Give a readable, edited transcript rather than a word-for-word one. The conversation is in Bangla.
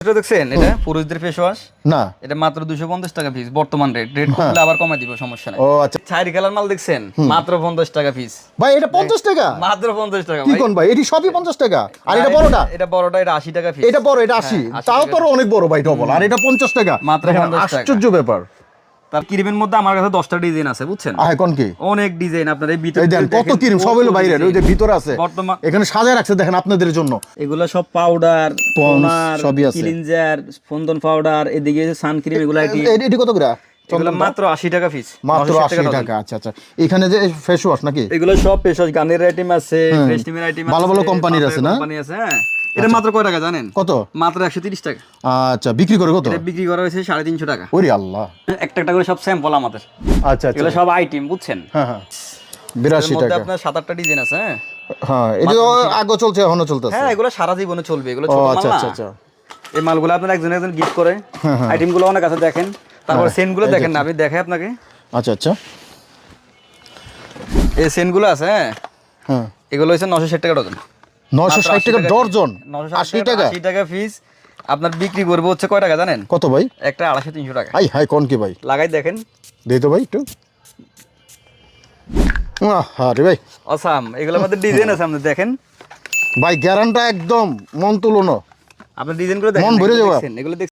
এটা দেখছেন, এটা পুরুষদের ফেস ওয়াশ না এটা মাত্র 250 টাকা পিস বর্তমান রেট করলে আবার কমাই দিব, সমস্যা নাই। ও আচ্ছা ছাইরি কালার মাল দেখছেন, মাত্র 50 টাকা পিস ভাই, এটা 50 টাকা? মাত্র 50 টাকা কি ভাই। কোন ভাই, এটি সবই 50 টাকা? আর এটা বড়টা? এটা বড়টা, এটা 80 টাকা পিস। এটা বড়, এটা 80? তাও তো অনেক বড় ভাই, ডবল। আর এটা 50 টাকা মাত্র দেখেন, 50 টাকা। আশ্চর্য ব্যাপার। তার ক্রিমের মধ্যে আমার কাছে 10টা ডিজাইন আছে, বুঝছেন? আহে কোন কি অনেক ডিজাইন আপনার এই ভিতরে এই দেন কত ক্রিম, সব হলো বাইরে, ওই যে ভিতরে আছে বর্তমান এখানে সাজায় রাখছে দেখেন আপনাদের জন্য। এগুলো সব পাউডার, টোনার, সবই আছে। ক্লিনজার, ফন্দন পাউডার, এদিকে সানক্রিম, এগুলো এটি কত করে? এগুলো মাত্র 80 টাকা পিস। মাত্র 80 টাকা। আচ্ছা আচ্ছা, এখানে যে ফেস ওয়াশ নাকি? এগুলো সব ফেস ওয়াশ, গানের আইটেম আছে, ফ্রেশ টিমের আইটেম আছে, ভালো ভালো কোম্পানির আছে না? কোম্পানি আছে, হ্যাঁ। এটা মাত্র কয় টাকা জানেন? কত? মাত্র 130 টাকা। আচ্ছা, বিক্রি করে কত? এটা বিক্রি করা হয়েছে 350 টাকা। ওরে আল্লাহ। একটা একটা করে সব স্যাম্পল আমাদের। আচ্ছা আচ্ছা, এগুলো সব আইটেম, বুঝছেন? হ্যাঁ হ্যাঁ, 82 এর মধ্যে টাকা। আপনার 7-8টা ডিজাইন আছে, হ্যাঁ। হ্যাঁ, এটা তো আগে চলছে, এখনো চলতেছে? হ্যাঁ, এগুলো সারা জীবনে চলবে, এগুলো ও ছোট মাল আচ্ছা না। আচ্ছা আচ্ছা। এই মালগুলো আপনার একজন একজন গিফট করে। আইটেম গুলো অনেক আছে, দেখেন। তারপর সেন্ট গুলো দেখেন না, আমি দেখাই আপনাকে। আচ্ছা আচ্ছা, এই সেন্ট গুলো আছে, হ্যাঁ। হ্যাঁ, এগুলো হচ্ছে 960 টাকা ডজন। 960 টাকা ডজন? 980 80 টাকা? 80 টাকা পিস। আপনার বিক্রি করবো হচ্ছে কয় টাকা জানেন? কত ভাই? একটা 250-300 টাকা। আই হাই, কোন কি ভাই? লাগাই দেখেন। দেই তো ভাই একটু। আরে ভাই অসাম, এগুলোর মধ্যে ডিজাইন আছে, আপনি দেখেন ভাই, গ্যারান্টা একদম মন তুলনো। আপনি ডিজাইন গুলো দেখেন, মন ভরে যাবে। এগুলো